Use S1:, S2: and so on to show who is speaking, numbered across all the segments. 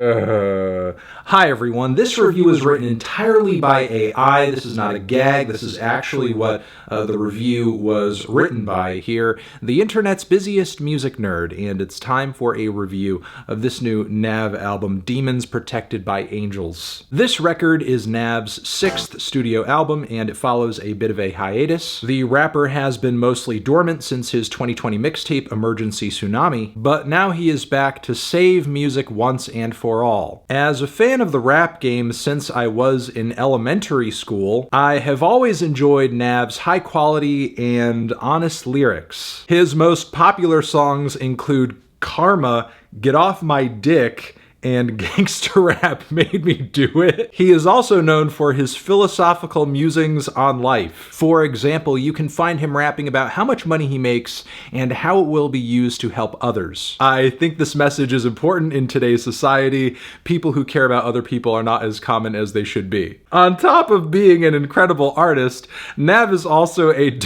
S1: Hi everyone, this review was written entirely by AI. This is not a gag, this is actually what the review was written by here. The internet's busiest music nerd, and it's time for a review of this new NAV album, Demons Protected by Angels. This record is NAV's 6th studio album, and it follows a bit of a hiatus. The rapper has been mostly dormant since his 2020 mixtape, Emergency Tsunami, but now he is back to save music once and for all. As a fan of the rap game since I was in elementary school, I have always enjoyed Nav's high quality and honest lyrics. His most popular songs include Karma, Get Off My Dick, and Gangsta Rap Made Me Do It. He is also known for his philosophical musings on life. For example, you can find him rapping about how much money he makes and how it will be used to help others. I think this message is important in today's society. People who care about other people are not as common as they should be. On top of being an incredible artist, Nav is also a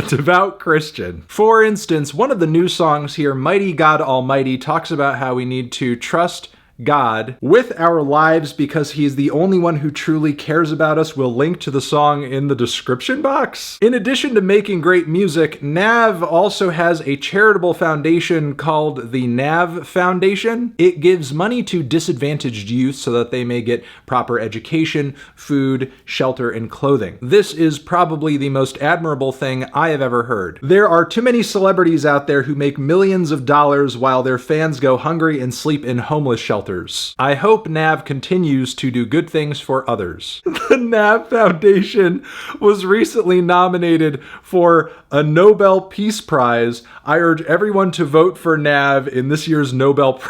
S1: devout Christian. For instance, one of the new songs here, Mighty God Almighty, talks about how we need to trust God with our lives because he's the only one who truly cares about us. We'll link to the song in the description box. In addition to making great music, Nav also has a charitable foundation called the NAV Foundation. It gives money to disadvantaged youth so that they may get proper education, food, shelter, and clothing. This is probably the most admirable thing I have ever heard. There are too many celebrities out there who make millions of dollars while their fans go hungry and sleep in homeless shelters. I hope NAV continues to do good things for others. The NAV Foundation was recently nominated for a Nobel Peace Prize. I urge everyone to vote for NAV in this year's Nobel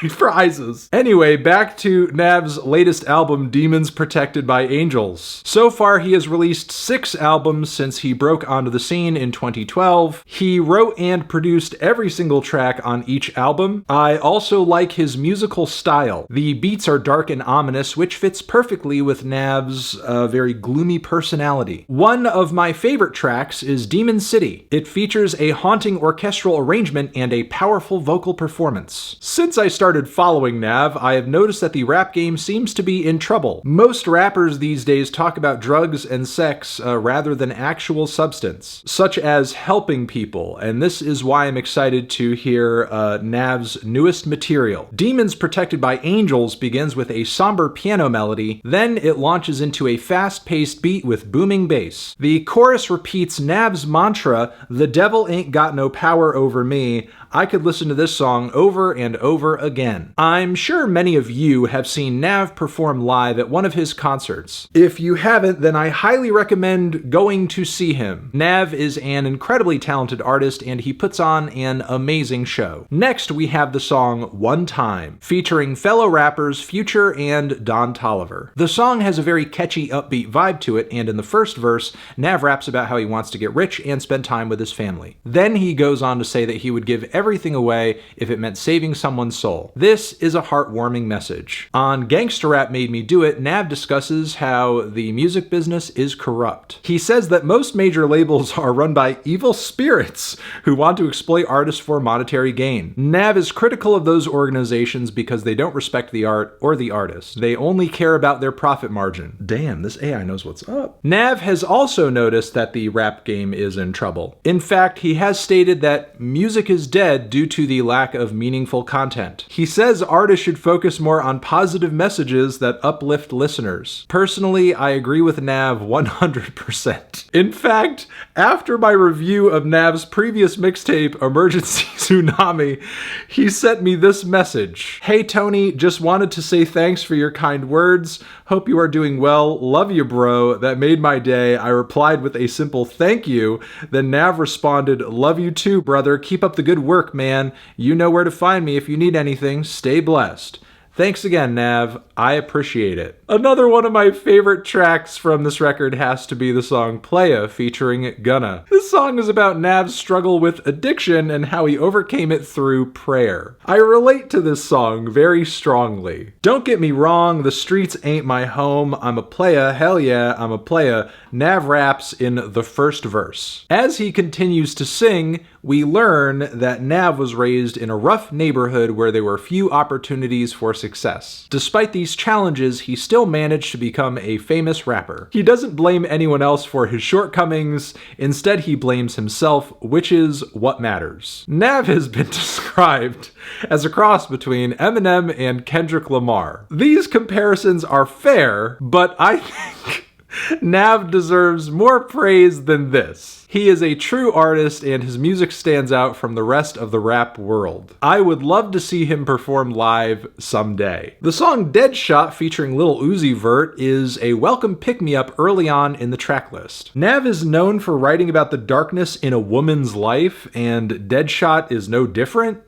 S1: Prizes. Anyway, back to NAV's latest album, Demons Protected by Angels. So far, he has released 6 albums since he broke onto the scene in 2012. He wrote and produced every single track on each album. I also like his musical style. The beats are dark and ominous, which fits perfectly with Nav's very gloomy personality. One of my favorite tracks is Demon City. It features a haunting orchestral arrangement and a powerful vocal performance. Since I started following Nav, I have noticed that the rap game seems to be in trouble. Most rappers these days talk about drugs and sex rather than actual substance, such as helping people, and this is why I'm excited to hear Nav's newest material. Demons Protected by Angels begins with a somber piano melody, then it launches into a fast-paced beat with booming bass. The chorus repeats Nav's mantra, "The devil ain't got no power over me." I could listen to this song over and over again. I'm sure many of you have seen Nav perform live at one of his concerts. If you haven't, then I highly recommend going to see him. Nav is an incredibly talented artist and he puts on an amazing show. Next, we have the song One Time, featuring fellow rappers Future and Don Toliver. The song has a very catchy, upbeat vibe to it, and in the first verse, Nav raps about how he wants to get rich and spend time with his family. Then he goes on to say that he would give everything away if it meant saving someone's soul. This is a heartwarming message. On Gangsta Rap Made Me Do It, Nav discusses how the music business is corrupt. He says that most major labels are run by evil spirits who want to exploit artists for monetary gain. Nav is critical of those organizations because they don't respect the art or the artist. They only care about their profit margin. Damn, this AI knows what's up. Nav has also noticed that the rap game is in trouble. In fact, he has stated that music is dead due to the lack of meaningful content. He says artists should focus more on positive messages that uplift listeners. Personally, I agree with Nav 100%. In fact, after my review of Nav's previous mixtape, Emergency Tsunami, he sent me this message. "Hey Tony, just wanted to say thanks for your kind words. Hope you are doing well. Love you, bro. That made my day." I replied with a simple thank you. Then Nav responded, "Love you too, brother. Keep up the good work, man. You know where to find me if you need anything. Stay blessed." Thanks again, Nav. I appreciate it. Another one of my favorite tracks from this record has to be the song Playa featuring Gunna. This song is about Nav's struggle with addiction and how he overcame it through prayer. I relate to this song very strongly. Don't get me wrong, the streets ain't my home. I'm a playa, hell yeah, I'm a playa. Nav raps in the first verse. As he continues to sing, we learn that Nav was raised in a rough neighborhood where there were few opportunities for success. Despite these challenges, he still managed to become a famous rapper. He doesn't blame anyone else for his shortcomings, instead he blames himself, which is what matters. Nav has been described as a cross between Eminem and Kendrick Lamar. These comparisons are fair, but I think Nav deserves more praise than this. He is a true artist and his music stands out from the rest of the rap world. I would love to see him perform live someday. The song Deadshot featuring Lil Uzi Vert is a welcome pick-me-up early on in the track list. Nav is known for writing about the darkness in a woman's life, and Deadshot is no different.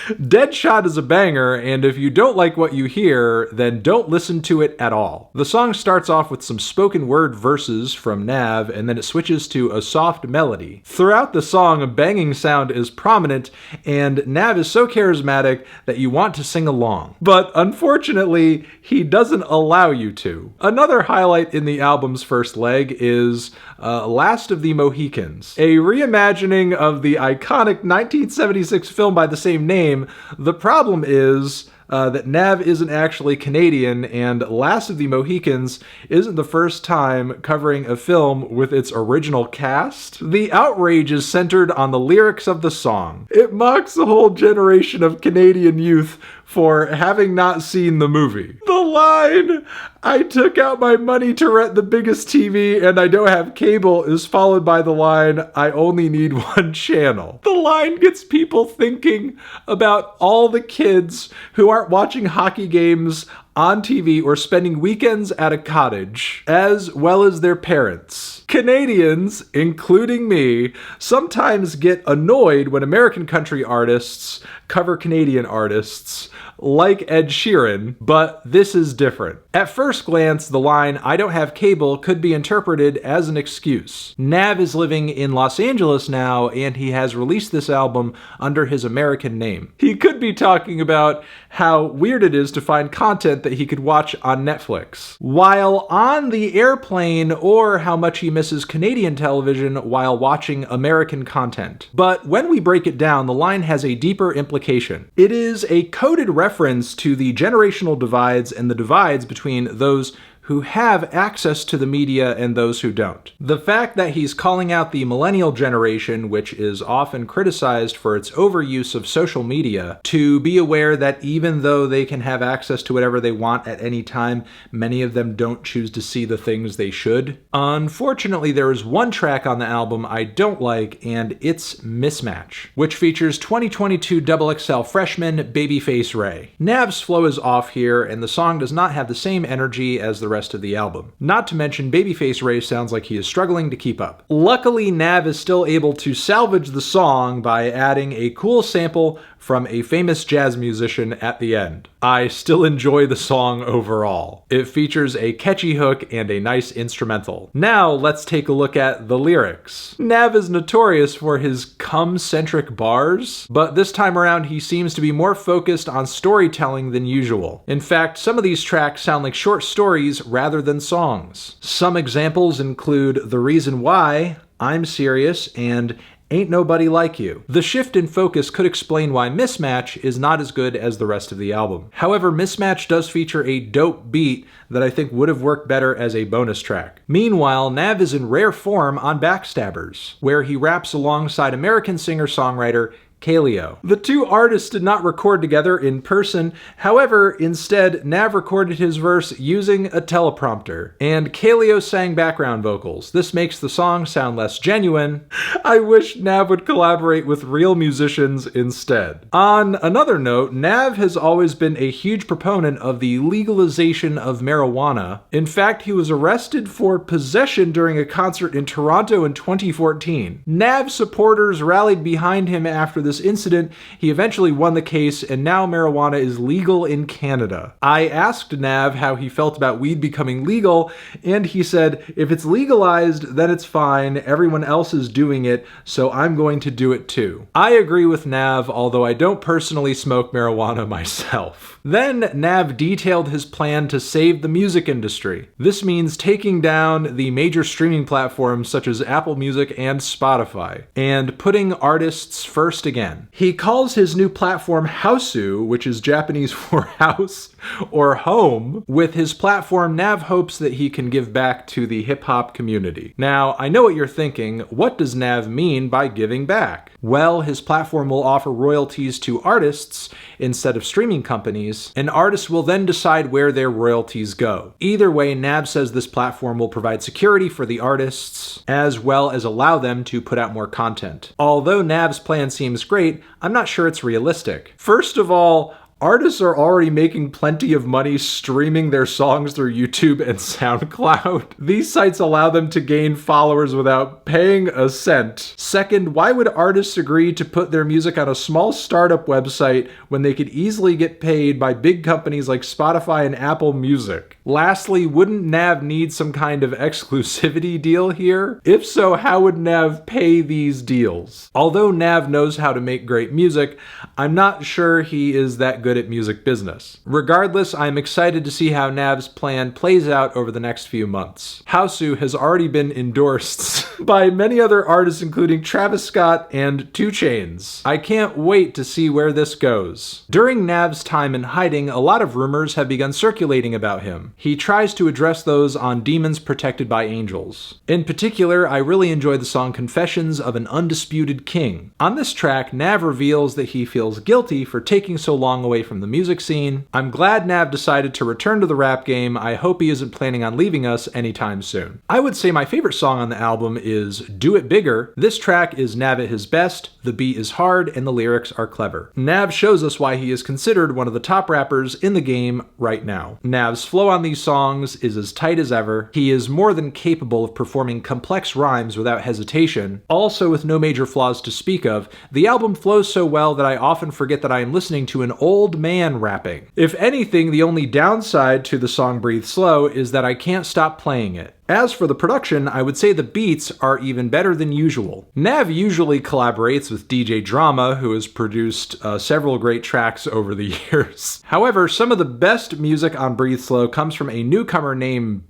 S1: Deadshot is a banger, and if you don't like what you hear, then don't listen to it at all. The song starts off with some spoken word verses from Nav, and then it switches to a soft melody. Throughout the song, a banging sound is prominent, and Nav is so charismatic that you want to sing along. But unfortunately, he doesn't allow you to. Another highlight in the album's first leg is Last of the Mohicans, a reimagining of the iconic 1976 film by the same name. The problem is that Nav isn't actually Canadian, and Last of the Mohicans isn't the first time covering a film with its original cast. The outrage is centered on the lyrics of the song. It mocks the whole generation of Canadian youth for having not seen the movie. The line, "I took out my money to rent the biggest TV and I don't have cable," is followed by the line, "I only need one channel." The line gets people thinking about all the kids who aren't watching hockey games on TV or spending weekends at a cottage, as well as their parents. Canadians, including me, sometimes get annoyed when American country artists cover Canadian artists, like Ed Sheeran, but this is different. At first glance, the line, "I don't have cable," could be interpreted as an excuse. Nav is living in Los Angeles now, and he has released this album under his American name. He could be talking about how weird it is to find content that he could watch on Netflix while on the airplane, or how much he misses Canadian television while watching American content. But when we break it down, the line has a deeper implication. It is a coded reference to the generational divides and the divides between those who have access to the media and those who don't. The fact that he's calling out the millennial generation, which is often criticized for its overuse of social media, to be aware that even though they can have access to whatever they want at any time, many of them don't choose to see the things they should. Unfortunately, there is one track on the album I don't like, and it's Mismatch, which features 2022 XXL freshman Babyface Ray. Nav's flow is off here, and the song does not have the same energy as the rest of the album. Not to mention, Babyface Ray sounds like he is struggling to keep up. Luckily, Nav is still able to salvage the song by adding a cool sample from a famous jazz musician at the end. I still enjoy the song overall. It features a catchy hook and a nice instrumental. Now let's take a look at the lyrics. Nav is notorious for his cum-centric bars, but this time around he seems to be more focused on storytelling than usual. In fact, some of these tracks sound like short stories rather than songs. Some examples include The Reason Why, I'm Serious, and Ain't Nobody Like You. The shift in focus could explain why Mismatch is not as good as the rest of the album. However, Mismatch does feature a dope beat that I think would have worked better as a bonus track. Meanwhile, Nav is in rare form on Backstabbers, where he raps alongside American singer-songwriter Kaleo. The two artists did not record together in person, however, instead, Nav recorded his verse using a teleprompter, and Kaleo sang background vocals. This makes the song sound less genuine. I wish Nav would collaborate with real musicians instead. On another note, Nav has always been a huge proponent of the legalization of marijuana. In fact, he was arrested for possession during a concert in Toronto in 2014. Nav supporters rallied behind him after this incident, he eventually won the case, and now marijuana is legal in Canada. I asked Nav how he felt about weed becoming legal, and he said, if it's legalized, then it's fine. Everyone else is doing it, so I'm going to do it too. I agree with Nav, although I don't personally smoke marijuana myself. Then Nav detailed his plan to save the music industry. This means taking down the major streaming platforms such as Apple Music and Spotify, and putting artists first again. He calls his new platform Housu, which is Japanese for house or home. With his platform, Nav hopes that he can give back to the hip-hop community. Now, I know what you're thinking. What does Nav mean by giving back? Well, his platform will offer royalties to artists instead of streaming companies, and artists will then decide where their royalties go. Either way, Nav says this platform will provide security for the artists, as well as allow them to put out more content. Although Nav's plan seems great, I'm not sure it's realistic. First of all, artists are already making plenty of money streaming their songs through YouTube and SoundCloud. These sites allow them to gain followers without paying a cent. Second, why would artists agree to put their music on a small startup website when they could easily get paid by big companies like Spotify and Apple Music? Lastly, wouldn't Nav need some kind of exclusivity deal here? If so, how would Nav pay these deals? Although Nav knows how to make great music, I'm not sure he is that good at music business. Regardless, I'm excited to see how Nav's plan plays out over the next few months. Housu has already been endorsed by many other artists, including Travis Scott and 2 Chainz. I can't wait to see where this goes. During Nav's time in hiding, a lot of rumors have begun circulating about him. He tries to address those on Demons Protected by Angels. In particular, I really enjoy the song Confessions of an Undisputed King. On this track, Nav reveals that he feels guilty for taking so long away from the music scene. I'm glad Nav decided to return to the rap game. I hope he isn't planning on leaving us anytime soon. I would say my favorite song on the album is Do It Bigger. This track is Nav at his best, the beat is hard, and the lyrics are clever. Nav shows us why he is considered one of the top rappers in the game right now. Nav's flow on these songs is as tight as ever. He is more than capable of performing complex rhymes without hesitation, also with no major flaws to speak of. The album flows so well that I often forget that I am listening to an old man rapping. If anything, the only downside to the song Breathe Slow is that I can't stop playing it. As for the production, I would say the beats are even better than usual. Nav usually collaborates with DJ Drama, who has produced several great tracks over the years. However, some of the best music on Breathe Slow comes from a newcomer named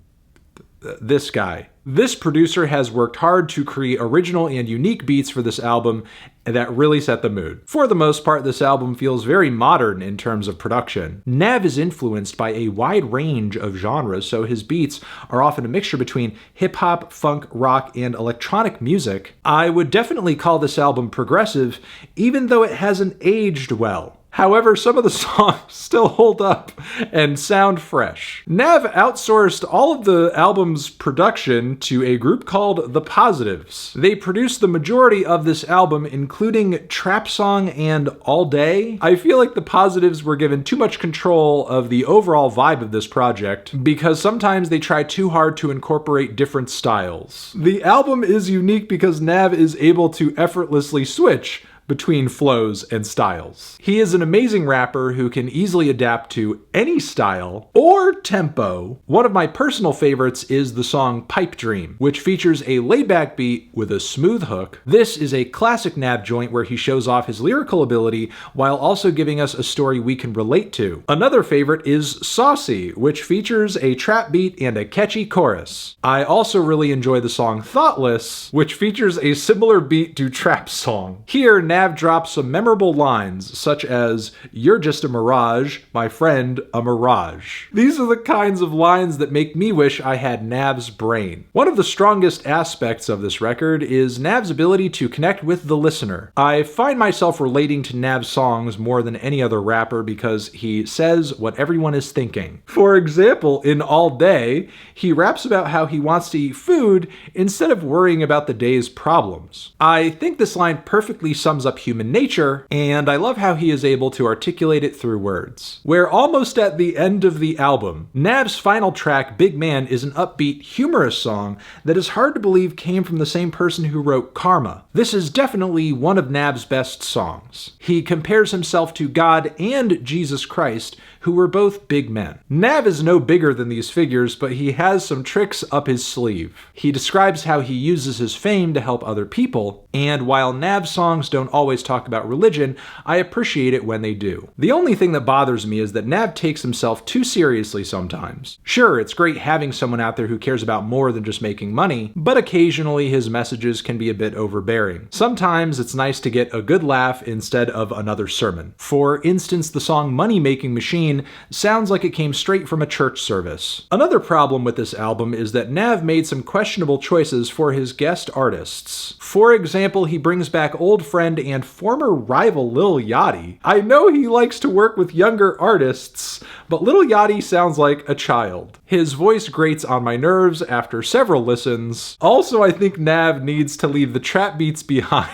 S1: this guy. This producer has worked hard to create original and unique beats for this album that really set the mood. For the most part, this album feels very modern in terms of production. Nav is influenced by a wide range of genres, so his beats are often a mixture between hip-hop, funk, rock, and electronic music. I would definitely call this album progressive, even though it hasn't aged well. However, some of the songs still hold up and sound fresh. Nav outsourced all of the album's production to a group called The Positives. They produced the majority of this album, including Trap Song and All Day. I feel like The Positives were given too much control of the overall vibe of this project because sometimes they try too hard to incorporate different styles. The album is unique because Nav is able to effortlessly switch between flows and styles. He is an amazing rapper who can easily adapt to any style or tempo. One of my personal favorites is the song Pipe Dream, which features a laid-back beat with a smooth hook. This is a classic Nav joint where he shows off his lyrical ability while also giving us a story we can relate to. Another favorite is Saucy, which features a trap beat and a catchy chorus. I also really enjoy the song Thoughtless, which features a similar beat to Trap Song. Here, Nav drops some memorable lines, such as, "You're just a mirage, my friend, a mirage." These are the kinds of lines that make me wish I had Nav's brain. One of the strongest aspects of this record is Nav's ability to connect with the listener. I find myself relating to Nav's songs more than any other rapper because he says what everyone is thinking. For example, in All Day, he raps about how he wants to eat food instead of worrying about the day's problems. I think this line perfectly sums sums up human nature, and I love how he is able to articulate it through words. We're almost at the end of the album. NAV's final track, Big Man, is an upbeat, humorous song that is hard to believe came from the same person who wrote Karma. This is definitely one of NAV's best songs. He compares himself to God and Jesus Christ, who were both big men. NAV is no bigger than these figures, but he has some tricks up his sleeve. He describes how he uses his fame to help other people, and while NAV songs don't always talk about religion, I appreciate it when they do. The only thing that bothers me is that NAV takes himself too seriously sometimes. Sure, it's great having someone out there who cares about more than just making money, but occasionally his messages can be a bit overbearing. Sometimes it's nice to get a good laugh instead of another sermon. For instance, the song Money Making Machine sounds like it came straight from a church service. Another problem with this album is that NAV made some questionable choices for his guest artists. For example, he brings back old friend and former rival Lil Yachty. I know he likes to work with younger artists, but Lil Yachty sounds like a child. His voice grates on my nerves after several listens. Also, I think NAV needs to leave the trap beats behind,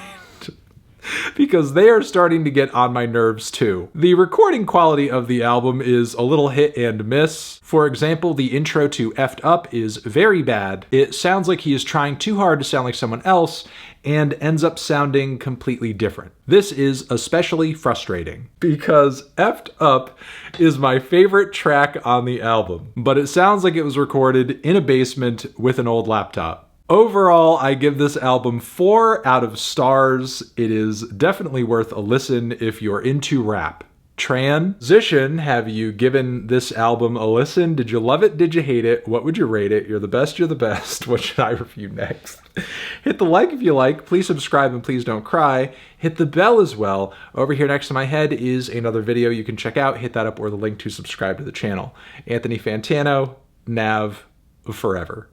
S1: because they are starting to get on my nerves too. The recording quality of the album is a little hit and miss. For example, the intro to EFFED Up is very bad. It sounds like he is trying too hard to sound like someone else and ends up sounding completely different. This is especially frustrating because EFFED Up is my favorite track on the album, but it sounds like it was recorded in a basement with an old laptop. Overall, I give this album 4 out of stars. It is definitely worth a listen if you're into rap. Transition, have you given this album a listen? Did you love it? Did you hate it? What would you rate it? You're the best, you're the best. What should I review next? Hit the like if you like. Please subscribe and please don't cry. Hit the bell as well. Over here next to my head is another video you can check out. Hit that up or the link to subscribe to the channel. Anthony Fantano, NAV, forever.